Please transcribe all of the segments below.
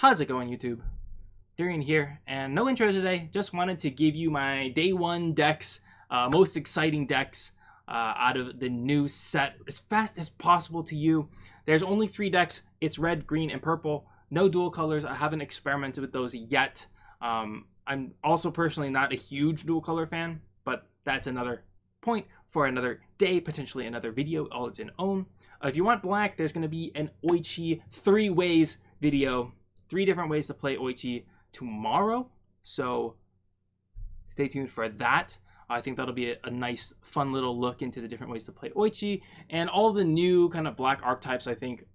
How's it going, YouTube? Durian here, and no intro today. Just wanted to give you my day one decks, most exciting decks out of the new set as fast as possible to you. There's only 3 decks. It's red, green, and purple. No dual colors. I haven't experimented with those yet. I'm also personally not a huge dual color fan, but that's another point for another day, potentially another video all its own. If you want black, there's going to be an Oichi 3 ways video. 3 different ways to play Oichi tomorrow, so stay tuned for that. I think that'll be a nice, fun little look into the different ways to play Oichi, and all the new kind of black archetypes, I think,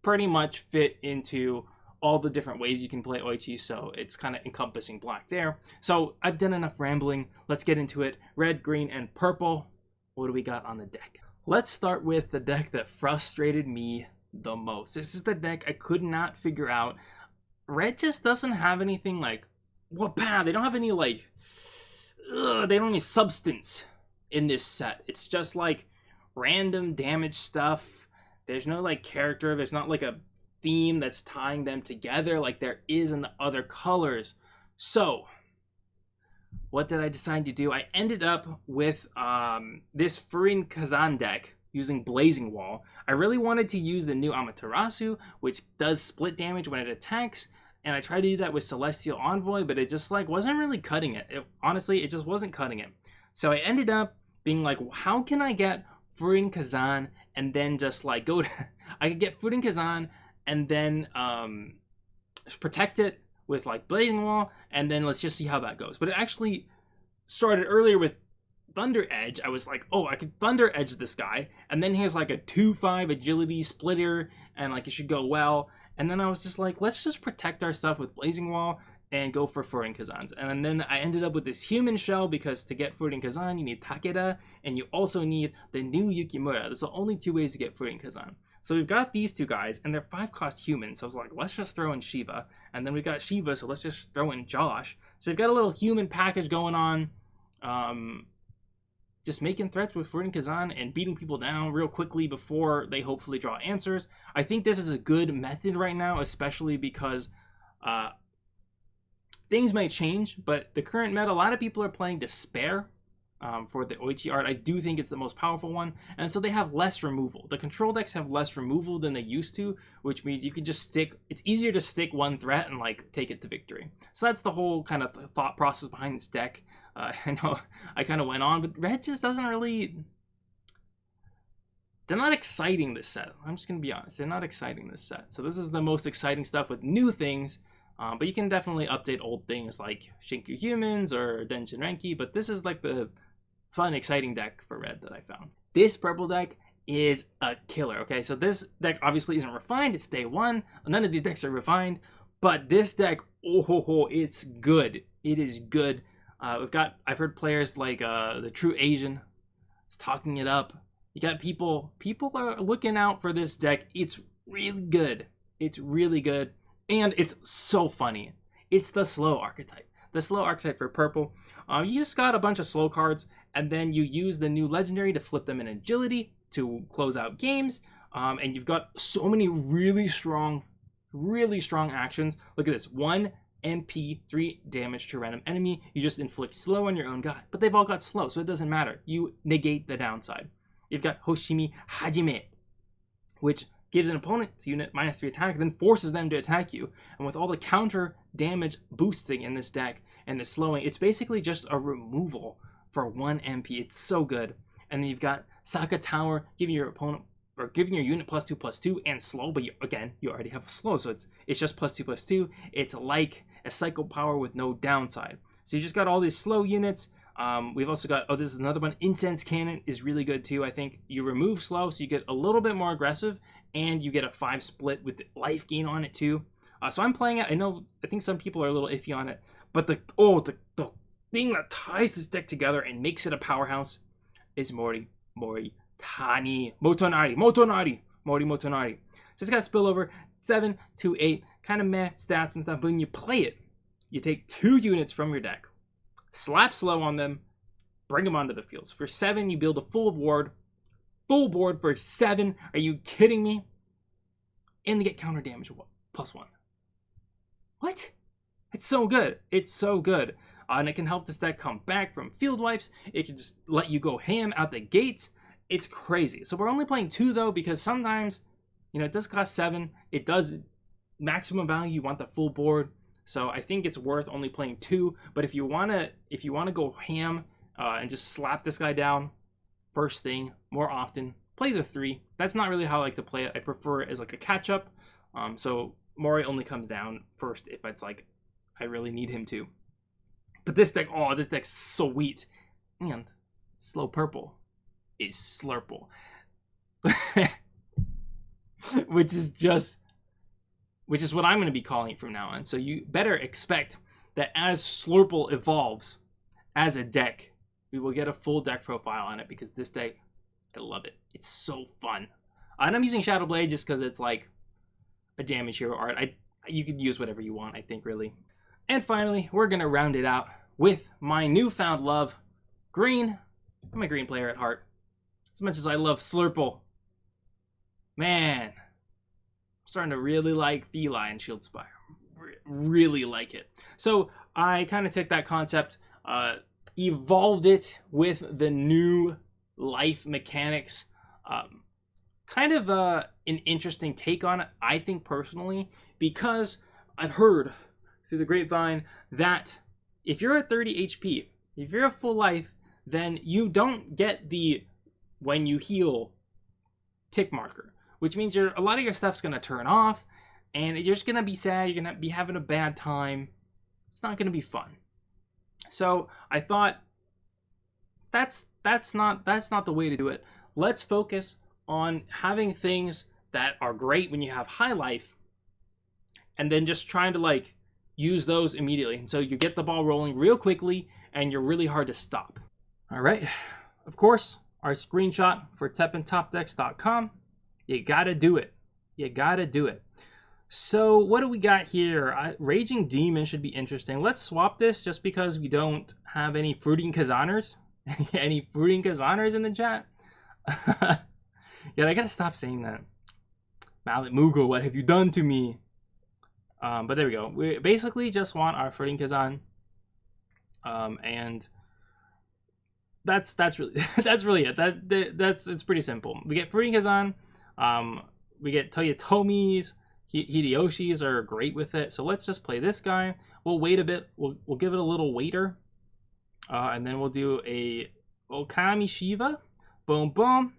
pretty much fit into all the different ways you can play Oichi, so it's kind of encompassing black there. So I've done enough rambling. Let's get into it. Red, green, and purple. What do we got on the deck? Let's start with the deck that frustrated me the most. This is the deck I could not figure out. Red just doesn't have anything like, whoop-pow, they don't have any like, they don't have any substance in this set. It's just like random damage stuff. There's no like character, there's not like a theme that's tying them together like there is in the other colors. So, what did I decide to do? I ended up with this Furinkazan deck using Blazing Wall. I really wanted to use the new Amatus, which does split damage when it attacks, and I tried to do that with Celestial Envoy, but it just like wasn't really cutting it. Honestly, it just wasn't cutting it. So I ended up being like, how can I get Furinkazan and then just like go to I could get Furinkazan and then protect it with like Blazing Wall, and then let's just see how that goes. But it actually started earlier with Thunder Edge. I was like, oh, I could Thunder Edge this guy, and then he has like a 2/5 agility splitter, and like it should go well. And then I was just like, let's just protect our stuff with Blazing Wall and go for Furinkazans. And then I ended up with this human shell, because to get Furinkazan you need Takeda, and you also need the new Yukimura. There's the only 2 ways to get Furinkazan. So we've got these 2 guys, and they're 5-cost humans. So I was like, let's just throw in Shiva. And then we got Shiva, so let's just throw in Josh. So we've got a little human package going on. Just making threats with Furinkazan and beating people down real quickly before they hopefully draw answers. I think this is a good method right now, especially because things might change, but the current meta, a lot of people are playing Despair for the Oichi art. I do think it's the most powerful one, and so they have less removal. The control decks have less removal than they used to, which means you can just stick, it's easier to stick one threat and like take it to victory. So that's the whole kind of thought process behind this deck. I know I kind of went on, but red just doesn't really, they're not exciting this set. I'm just going to be honest, they're not exciting this set. So this is the most exciting stuff with new things, but you can definitely update old things like Shinku Humans or Denshin Renki, but this is like the fun, exciting deck for red that I found. This purple deck is a killer, okay? So this deck obviously isn't refined, it's day 1. None of these decks are refined, but this deck, it's good. It is good. I've heard players like the True Asian is talking it up. You got people are looking out for this deck. It's really good. It's really good, and it's so funny. It's the slow archetype. The slow archetype for purple. You just got a bunch of slow cards, and then you use the new legendary to flip them in agility to close out games. And you've got so many really strong actions. Look at this. 1 MP, 3 damage to a random enemy. You just inflict slow on your own guy. But they've all got slow, so it doesn't matter. You negate the downside. You've got Hoshimi Hajime, which gives an opponent's unit -3 attack, then forces them to attack you. And with all the counter damage boosting in this deck and the slowing, it's basically just a removal for 1 MP. It's so good. And then you've got Saka Tower, giving your opponent, or giving your unit +2/+2 and slow, but you already have a slow, so it's just +2/+2. It's like a cycle power with no downside. So you just got all these slow units. We've also got, this is another one, Incense Cannon is really good too. I think you remove slow, so you get a little bit more aggressive, and you get a 5 split with life gain on it too. So I'm playing it. I think some people are a little iffy on it, but the thing that ties this deck together and makes it a powerhouse is Mori Motonari. So it's got spillover 7 to 8, kind of meh stats and stuff. But when you play it, you take 2 units from your deck, slap slow on them, bring them onto the field. So for 7, you build a full board for 7. Are you kidding me? And they get counter damage +1. What? It's so good. It's so good. And it can help this deck come back from field wipes. It can just let you go ham out the gates. It's crazy. So we're only playing 2 though, because sometimes, you know, it does cost 7. It does maximum value. You want the full board. So I think it's worth only playing 2. But if you wanna go ham and just slap this guy down first thing more often, play the 3. That's not really how I like to play it. I prefer it as like a catch up. So Mori only comes down first if it's like I really need him to. But this deck, oh, this deck's sweet. And slow purple is Slurple. which is what I'm going to be calling it from now on. So you better expect that as Slurple evolves as a deck, we will get a full deck profile on it, because this deck, I love it. It's so fun. And I'm using Shadow Blade just because it's like a damage hero art. You could use whatever you want, I think, really. And finally, we're going to round it out with my newfound love, green. I'm a green player at heart. As much as I love Slurple, man, I'm starting to really like Felyne Shieldspire. Really like it. So I kind of took that concept, evolved it with the new life mechanics. Kind of an interesting take on it, I think, personally, because I've heard through the grapevine that if you're at 30 HP, if you're at full life, then you don't get the when you heal tick marker, which means a lot of your stuff's going to turn off, and you're just going to be sad. You're going to be having a bad time. It's not going to be fun. So I thought that's not the way to do it. Let's focus on having things that are great when you have high life, and then just trying to like use those immediately. And so you get the ball rolling real quickly, and you're really hard to stop. All right. Of course, our screenshot for TEPPENTopDecks.com. You gotta do it. You gotta do it. So what do we got here? Raging Demon should be interesting. Let's swap this just because we don't have any Furinkazaners. Any Furinkazaners in the chat? Yeah, I gotta stop saying that. Mallet Mughal, what have you done to me? But there we go. We basically just want our Furinkazan. And that's really it. It's pretty simple. We get Furinkazan. We get Toyotomis. Hideyoshi's are great with it. So let's just play this guy. We'll wait a bit. We'll give it a little waiter. And then we'll do a Okami Shiva. Boom, boom.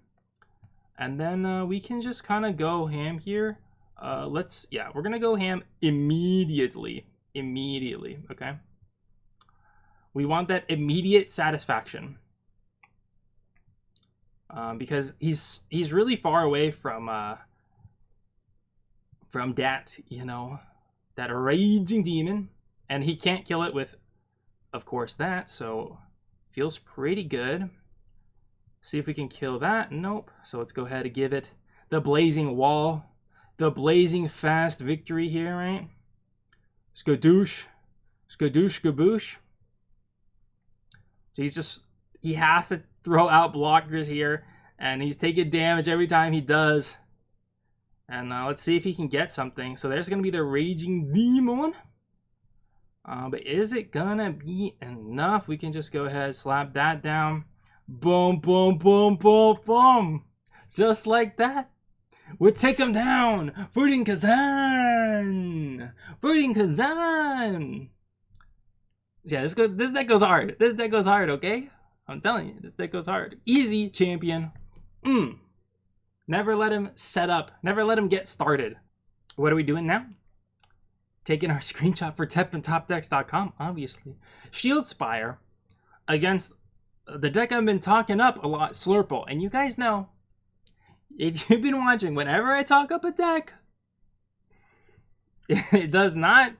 And then we can just kind of go ham here. We're gonna go ham immediately. Okay. We want that immediate satisfaction. Because he's really far away from that, you know, that raging demon, and he can't kill it with, of course, that. So feels pretty good. See if we can kill that. Nope. So let's go ahead and give it the blazing wall, the blazing fast victory here, right? Skadoosh, skaboosh. So he has to throw out blockers here, and he's taking damage every time he does. And let's see if he can get something. So there's going to be the Raging Demon. But is it going to be enough? We can just go ahead and slap that down. Boom, boom, boom, boom, boom. Just like that. We'll take him down. Furinkazan. Furinkazan. Yeah, this deck goes hard. This deck goes hard, okay? I'm telling you, this deck goes hard. Easy, champion. Never let him set up. Never let him get started. What are we doing now? Taking our screenshot for TEPPENTopDecks.com, obviously. Shieldspire against the deck I've been talking up a lot, Slurple. And you guys know, if you've been watching, whenever I talk up a deck, it does not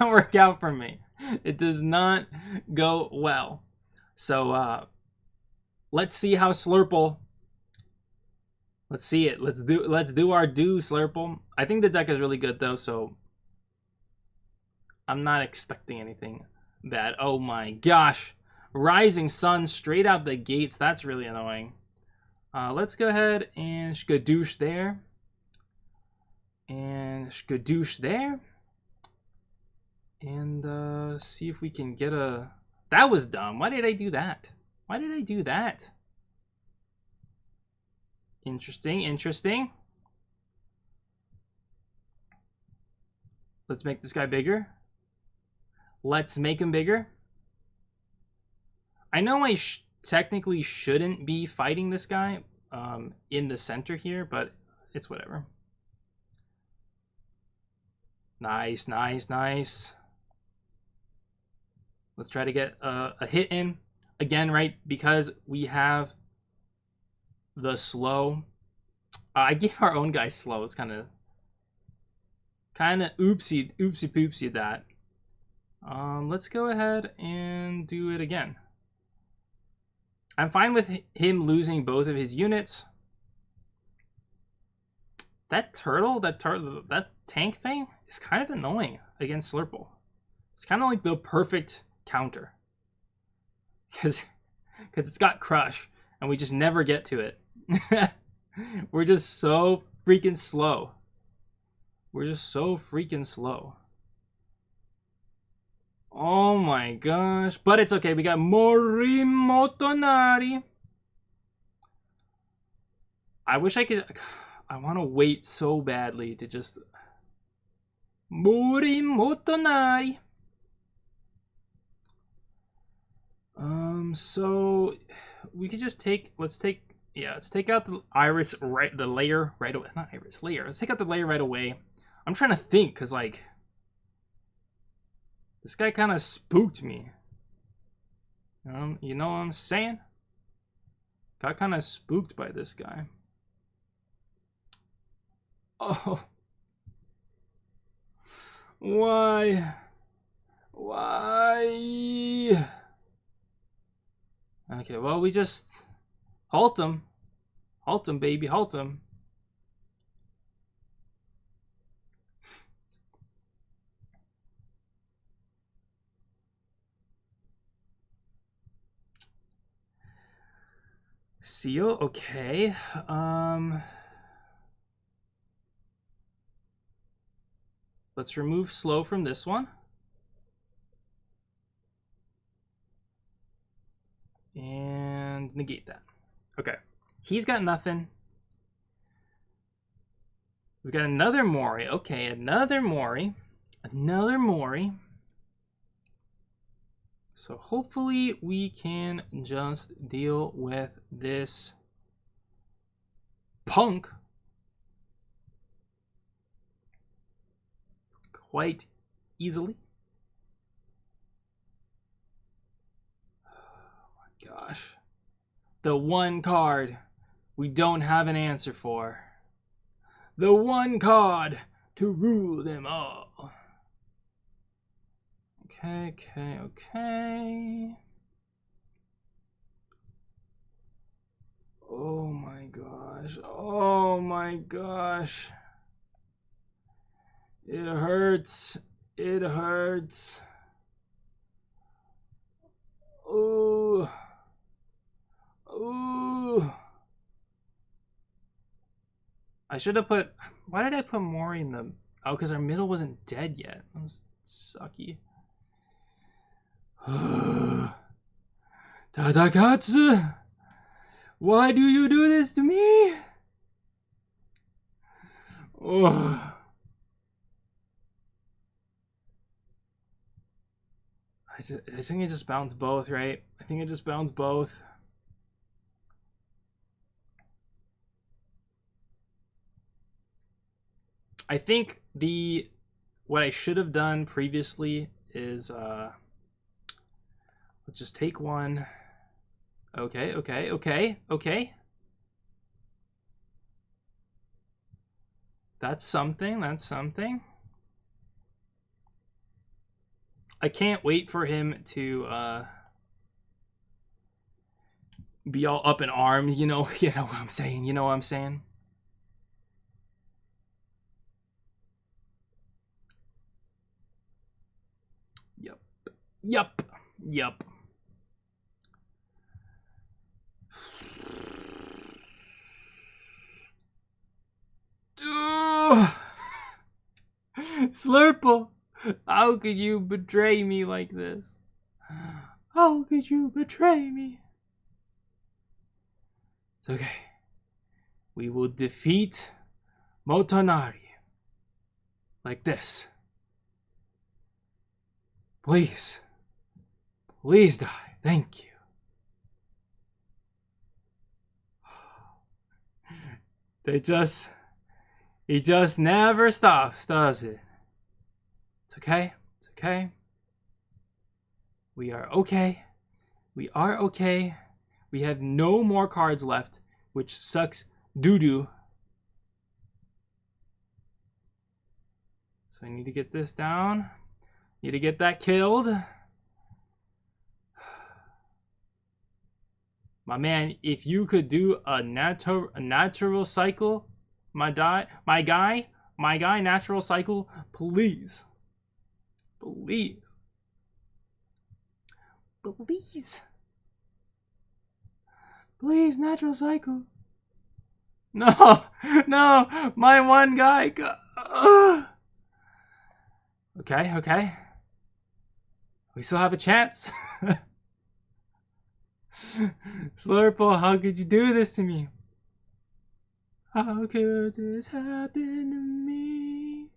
work out for me. It does not go well. So let's see how Slurple. Let's see it. Let's do our Slurple. I think the deck is really good though, so I'm not expecting anything bad. Oh my gosh. Rising Sun straight out the gates. That's really annoying. Let's go ahead and skadoosh there. And skadoosh there. see if we can get a... That was dumb. Why did I do that? Why did I do that? Interesting, interesting. Let's make this guy bigger. Let's make him bigger. I know I technically shouldn't be fighting this guy in the center here, but it's whatever. Nice, nice, nice. Let's try to get a hit in. Again, right, because we have the slow. I gave our own guy slow. It's kind of oopsie poopsie that. Let's go ahead and do it again. I'm fine with him losing both of his units. That tank thing is kind of annoying against Slurple. It's kind of like the perfect counter. Because it's got crush, and we just never get to it. We're just so freaking slow. We're just so freaking slow. Oh my gosh. But it's okay. We got Morimotonari. I wish I could... I want to wait so badly to just... Morimotonari. So we could just take... Let's take out the iris right... The layer right away. Not iris, layer. Let's take out the layer right away. I'm trying to think, because, like... This guy kind of spooked me. You know what I'm saying? Got kind of spooked by this guy. Oh. Why? Why? Okay, well, we just... Halt him. Halt him, baby. Halt him. Seal, okay. Let's remove slow from this one. And negate that. Okay. He's got nothing. We've got another Mori. Okay, another Mori. Another Mori. So hopefully we can just deal with this punk quite easily. Oh my gosh. The one card we don't have an answer for. The one card to rule them all. Okay, okay, okay. Oh my gosh. Oh my gosh. It hurts. It hurts. Ooh. Ooh. I should have put... Why did I put Mori in the... Oh, because our middle wasn't dead yet. That was sucky. Tadakatsu! Why do you do this to me? Oh. I think it just bounced both, right? I think it just bounced both. I think what I should have done previously is let's just take one. Okay, okay, okay, okay. That's something, that's something. I can't wait for him to be all up in arms, you know what I'm saying, you know what I'm saying? Yep. Yep. Yep. Slurple. How could you betray me like this? How could you betray me? It's okay. We will defeat Motonari. Like this. Please. Please die. Thank you. He just never stops, does it? It's okay. It's okay. We are okay. We are okay. We have no more cards left, which sucks doo-doo. So I need to get this down. Need to get that killed. My man, if you could do a natural cycle, my guy, natural cycle, please. Please. Please. Please, natural cycle. No, no, my one guy. Okay, okay. We still have a chance. Slurple, how could you do this to me? How could this happen to me?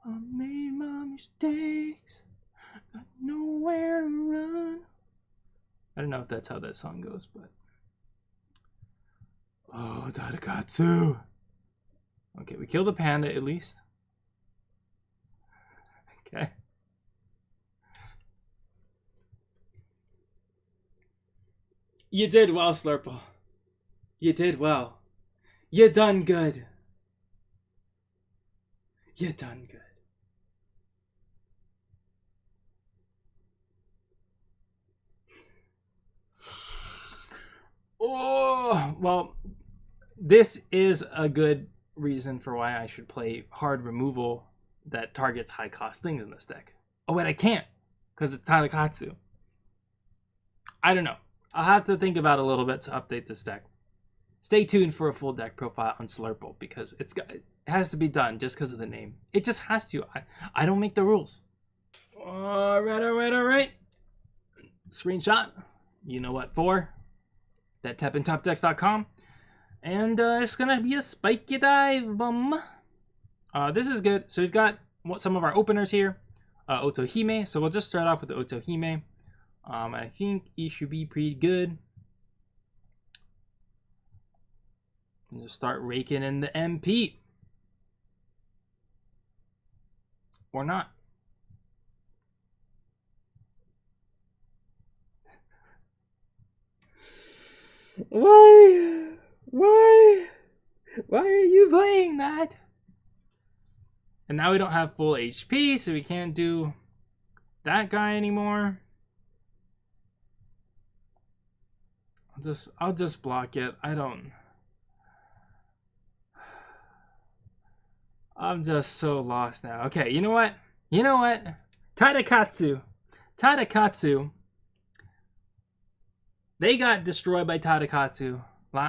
I made my mistakes. Got nowhere to run. I don't know if that's how that song goes, but... Oh, Tadakatsu. Okay, we killed the panda at least. Okay. You did well, Slurple. You did well. You done good. You done good. Oh, well, this is a good reason for why I should play hard removal that targets high cost things in this deck. Oh wait, I can't, because it's Tadakatsu. I don't know. I'll have to think about it a little bit to update this deck. Stay tuned for a full deck profile on Slurple, because it has to be done just because of the name. It just has to. I don't make the rules. Alright. Screenshot. You know what for. That TEPPEN.com. And it's going to be a spiky dive. This is good. So we've got some of our openers here. Otohime. So we'll just start off with the Otohime. I think it should be pretty good. And just start raking in the MP. Or not. Why are you playing that? And now we don't have full HP, so we can't do that guy anymore. I'll just block it. I'm just so lost now. Okay, you know what? Tadakatsu. They got destroyed by Tadakatsu,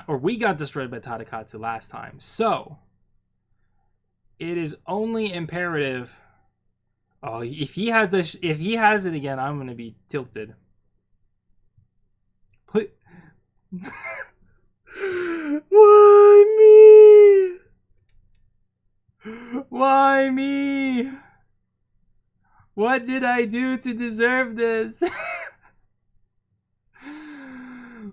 or we got destroyed by Tadakatsu last time. So it is only imperative. Oh, if he has it again, I'm gonna be tilted. Why me? Why me? What did I do to deserve this?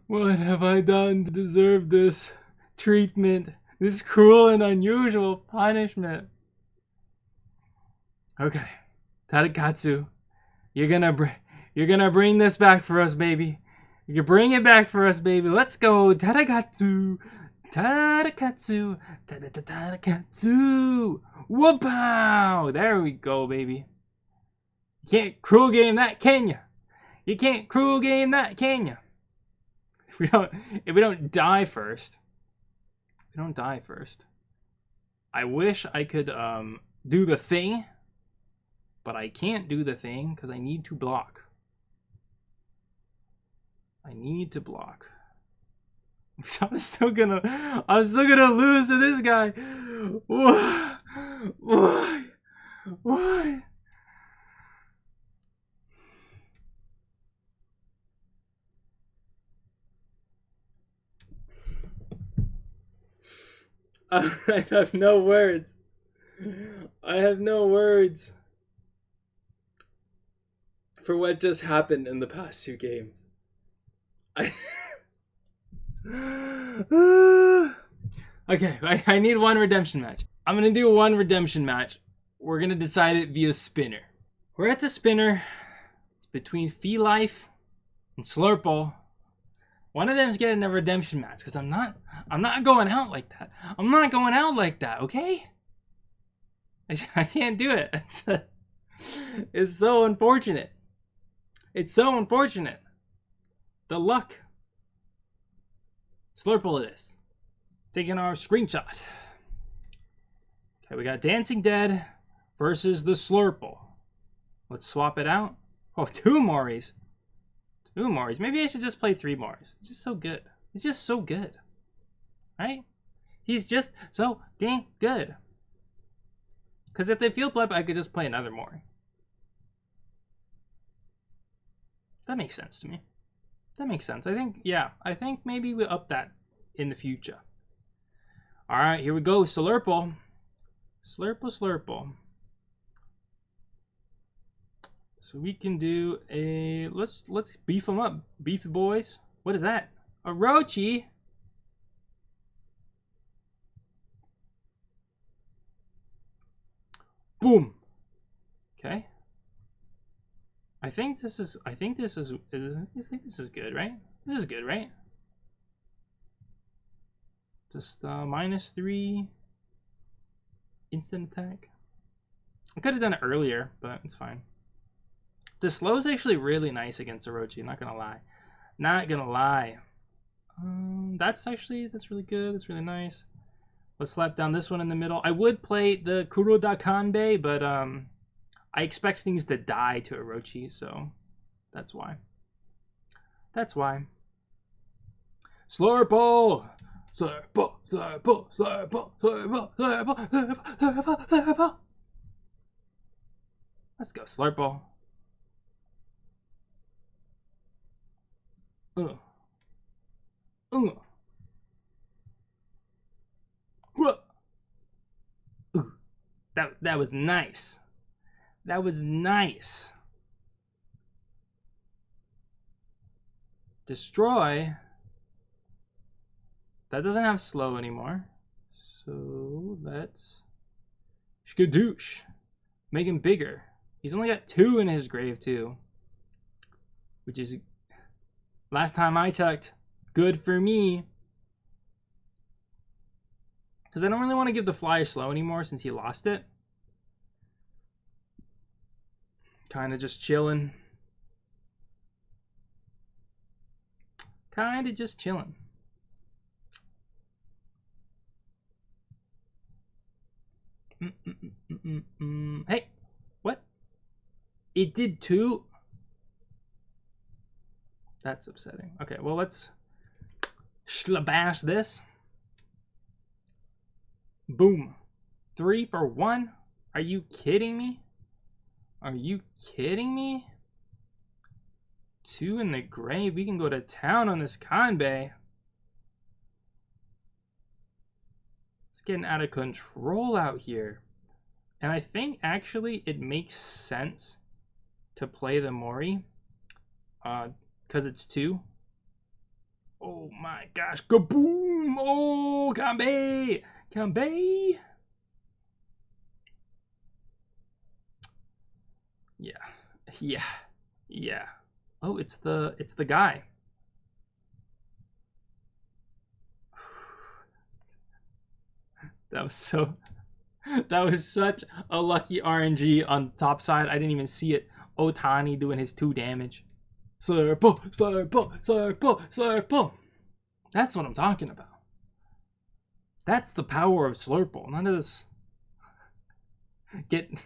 What have I done to deserve this treatment? This cruel and unusual punishment. Okay, Tadakatsu, you're gonna bring this back for us, baby. You can bring it back for us, baby. Let's go, Tadakatsu. Whoop-pow! There we go, baby. You can't cruel game that, can ya? You can't cruel game that, can ya? If we don't die first. I wish I could do the thing, but I can't do the thing because I need to block. I'm still gonna lose to this guy. Why? I have no words. I have no words for what just happened in the past 2 games. Okay, I need one redemption match. I'm gonna do one redemption match. We're gonna decide it via spinner. We're at the spinner. It's between Felyne and Slurple. One of them's getting a redemption match because I'm not going out like that. I'm not going out like that, okay? I can't do it. It's so unfortunate. It's so unfortunate. The luck. Slurple it is. Taking our screenshot. Okay, we got Dancing Dead versus the Slurple. Let's swap it out. Oh, 2 Morries. 2 Morries. Maybe I should just play 3 Morries. It's just so good. He's just so good. Right? He's just so dang good. Because if they field flip, I could just play another Mori. That makes sense to me. That makes sense. I think maybe we up that in the future. All right, here we go. Slurple. Slurple. So we can do a let's beef them up, beefy boys. What is that? A Rochi. Boom. Okay. I think this is good, right? This is good, right? Just -3 instant attack. I could have done it earlier, but it's fine. The slow is actually really nice against Orochi, not gonna lie. Not gonna lie. That's really good. That's really nice. Let's slap down this one in the middle. I would play the Kuroda Kanbei, but I expect things to die to Orochi, so that's why. That's why. Slurple! Slurple! Slurple! Slurple! Slurple! Slurple! Slurple! Slurple! Let's go, Slurple. That was nice. That was nice. Destroy. That doesn't have slow anymore. So let's skadoosh. Make him bigger. He's only got 2 in his grave too. Which is, last time I checked, good for me. Because I don't really want to give the flyer slow anymore since he lost it. Kind of just chilling. Kind of just chilling. Hey, what? It did 2? That's upsetting. Okay, well, let's shlabash this. Boom. 3 for 1? Are you kidding me? Are you kidding me? 2 in the grave. We can go to town on this Kanbei. It's getting out of control out here. And I think actually it makes sense to play the Mori. Because it's 2. Oh my gosh. Kaboom! Oh, Kanbei! Kanbei! Yeah. Oh, it's the guy. That was such a lucky RNG on top side. I didn't even see it. Otani doing his 2 damage. Slurple, Slurple, Slurple, Slurple. That's what I'm talking about. That's the power of Slurple. None of this get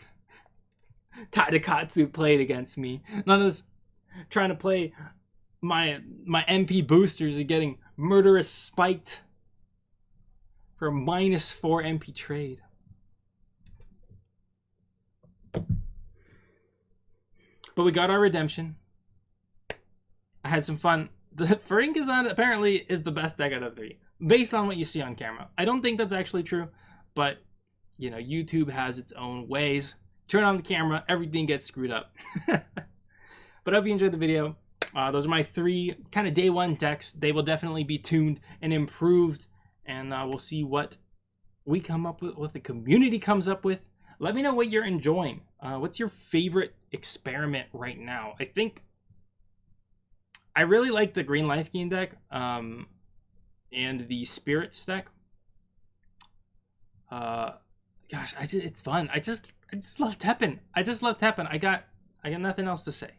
Tadakatsu played against me. None of this trying to play my MP boosters and getting murderous spiked for a -4 MP trade. But we got our redemption. I had some fun. The Furinkazan apparently is the best deck out of 3. based on what you see on camera. I don't think that's actually true, but you know, YouTube has its own ways. Turn on the camera, everything gets screwed up. But I hope you enjoyed the video. Those are my 3 kind of day 1 decks. They will definitely be tuned and improved, and we'll see what we come up with, what the community comes up with. Let me know what you're enjoying. What's your favorite experiment right now? I think I really like the Green Life Gain deck and the Spirits deck. Gosh, it's fun. I just love TEPPEN. I just love TEPPEN. I got nothing else to say.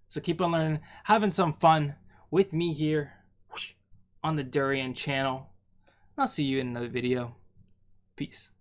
So keep on learning, having some fun with me here on the Durian channel. I'll see you in another video. Peace.